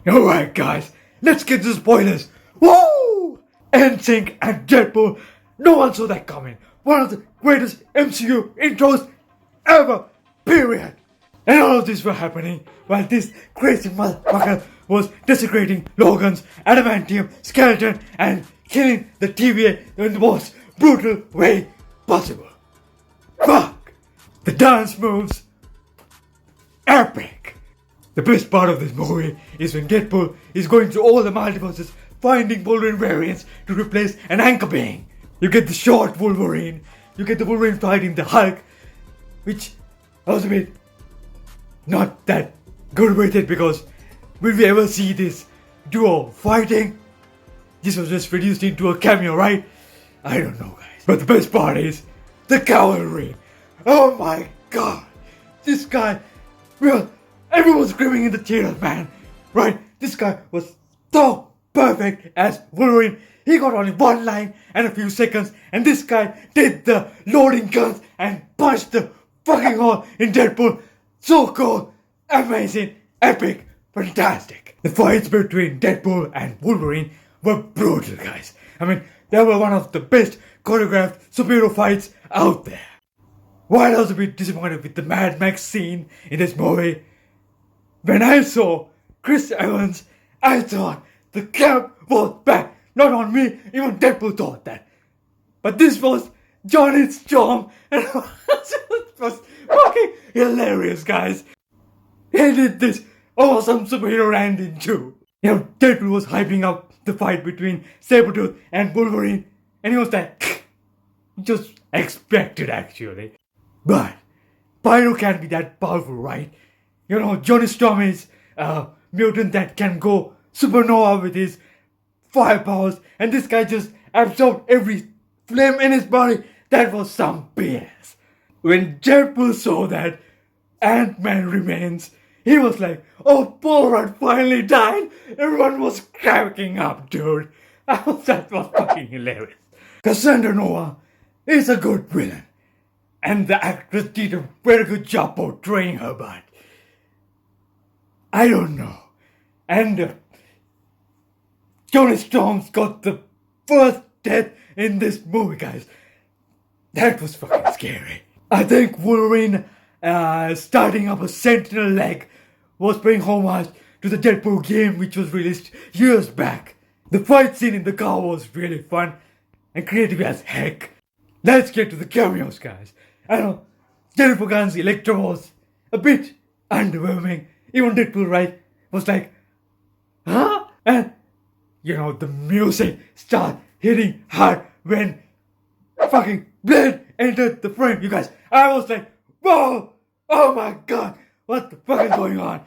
Alright guys, let's get to spoilers. Woo! NSYNC and Deadpool, no one saw that coming. One of the greatest MCU intros ever, period. And all of this were happening while this crazy motherfucker was desecrating Logan's adamantium skeleton and killing the TVA in the most brutal way possible. Fuck! The dance moves, epic! The best part of this movie is when Deadpool is going through all the multiverses finding Wolverine variants to replace an anchor being. You get the short Wolverine, you get the Wolverine fighting the Hulk, which I was a bit not that good with it because will we ever see this duo fighting? This was just reduced into a cameo, right? I don't know, guys. But the best part is the cavalry. Oh my god! This guy, well, everyone was screaming in the theater, man. Right? This guy was so perfect as Wolverine. He got only one line and a few seconds, and this guy did the loading guns and punched the fucking hole in Deadpool. So cool, amazing, epic, fantastic. The fights between Deadpool and Wolverine were brutal, guys. I mean, they were one of the best choreographed superhero fights out there. While I was a bit disappointed with the Mad Max scene in this movie, when I saw Chris Evans, I thought the camp was back. Not on me, even Deadpool thought that. But this was Johnny Storm, and it was fucking hilarious, guys. He did this awesome superhero ending too. You know, Deadpool was hyping up the fight between Sabretooth and Wolverine, and he was like, just expected actually. But Pyro can't be that powerful, right? You know, Johnny Storm is a mutant that can go supernova with his fire powers, and this guy just absorbed every flame in his body. That was some BS. When Deadpool saw that Ant-Man remains, he was like, oh, Paul Rudd finally died. Everyone was cracking up, dude. That was fucking hilarious. Cassandra Nova is a good villain, and the actress did a very good job portraying her, but I don't know. And Johnny Storm's got the first death in this movie, guys. That was fucking scary. I think Wolverine starting up a Sentinel leg was paying homage to the Deadpool game which was released years back. The fight scene in the car was really fun and creative as heck. Let's get to the cameos, guys. I know Jennifer Gunn's Electro was a bit underwhelming. Even Deadpool, right, was like, huh? And you know, the music started hitting hard when fucking Blade entered the frame. You guys, I was like, whoa, oh my god, what the fuck is going on?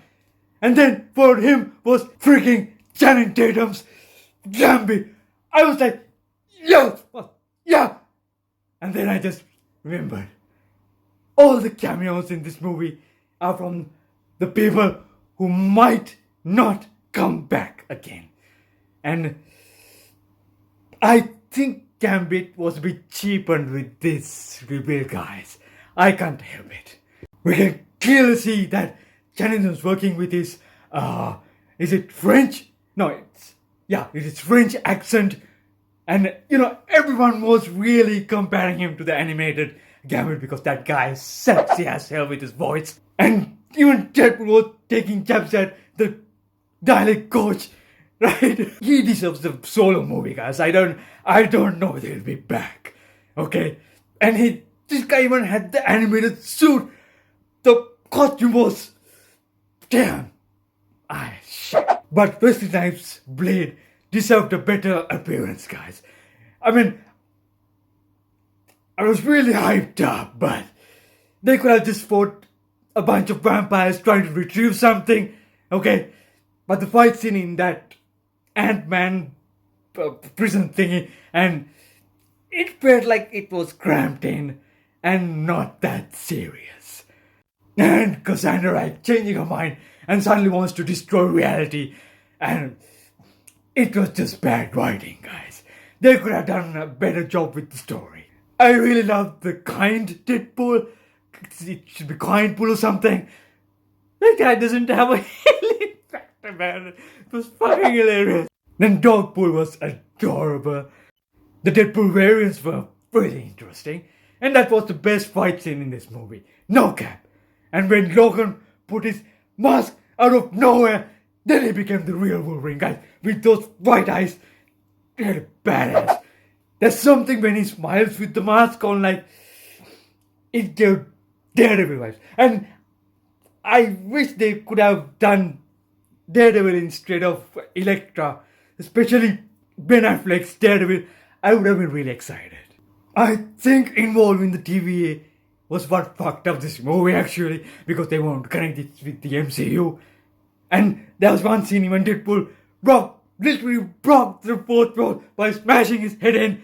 And then for him was freaking Channing Tatum's Gambit. I was like, yo, yeah. And then I just remembered all the cameos in this movie are from the people who might not come back again. And I think Gambit was a bit cheapened with this reveal, guys. I can't help it. We can clearly see that Channing was working with his, is it French? No, it is French accent. And, you know, everyone was really comparing him to the animated Gambit because that guy is sexy as hell with his voice. And even Deadpool was taking jabs at the dialect coach. Right? He deserves a solo movie, guys. I don't know if he'll be back. Okay? And this guy even had the animated suit. The costume was, damn. Shit. But Wesley Snipes' Blade deserved a better appearance, guys. I mean, I was really hyped up, but they could have just fought a bunch of vampires trying to retrieve something. Okay? But the fight scene in that Ant-Man prison thingy, and it felt like it was cramped in and not that serious. And Cassandra like changing her mind and suddenly wants to destroy reality, and it was just bad writing, guys. They could have done a better job with the story. I really love the kind Deadpool. It should be Kindpool or something. That guy doesn't have a healing factor. man. It was fucking hilarious. Then Dogpool was adorable. The Deadpool variants were really interesting. And that was the best fight scene in this movie. No cap. And when Logan put his mask out of nowhere, then he became the real Wolverine, guys. With those white eyes. Really badass. There's something when he smiles with the mask on, like, it gave Daredevil vibes. And I wish they could have done Daredevil instead of Elektra. Especially Ben Affleck's Daredevil. I would have been really excited. I think involving the TVA was what fucked up this movie actually, because they wanted to connect it with the MCU. And there was one scene when Deadpool literally broke the fourth wall by smashing his head in.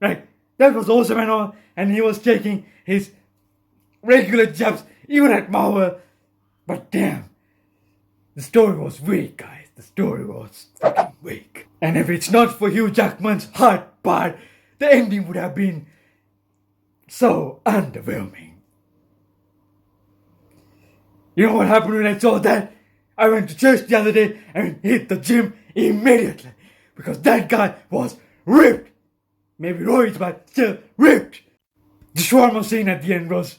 Right, that was awesome and all. And he was taking his regular jabs even at Marvel. But damn, the story was weak, guys. The story was fucking weak. And if it's not for Hugh Jackman's heart part, the ending would have been so underwhelming. You know what happened when I saw that? I went to church the other day and hit the gym immediately. Because that guy was ripped. Maybe roids, but still ripped. The shawarma scene at the end was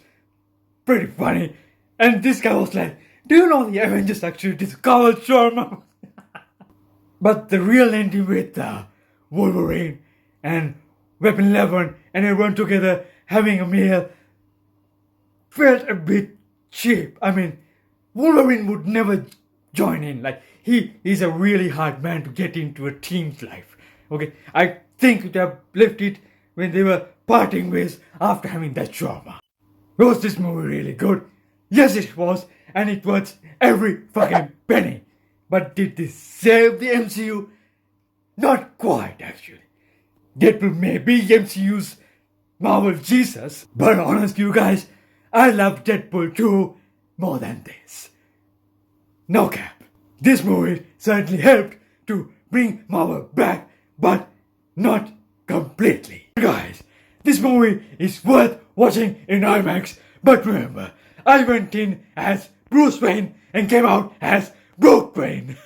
pretty funny. And this guy was like, do you know the Avengers actually discovered shawarma? But the real ending with Wolverine and Weapon 11 and everyone together having a meal felt a bit cheap. I mean, Wolverine would never join in. Like, he's a really hard man to get into a team's life. Okay, I think it have left it when they were parting ways after having that trauma. Was this movie really good? Yes, it was, and it was every fucking penny. But did this save the MCU? Not quite, actually. Deadpool may be MCU's Marvel Jesus, but honestly, you guys, I love Deadpool 2 more than this. No cap. This movie certainly helped to bring Marvel back, but not completely. Guys, this movie is worth watching in IMAX, but remember, I went in as Bruce Wayne and came out as Broke Wayne.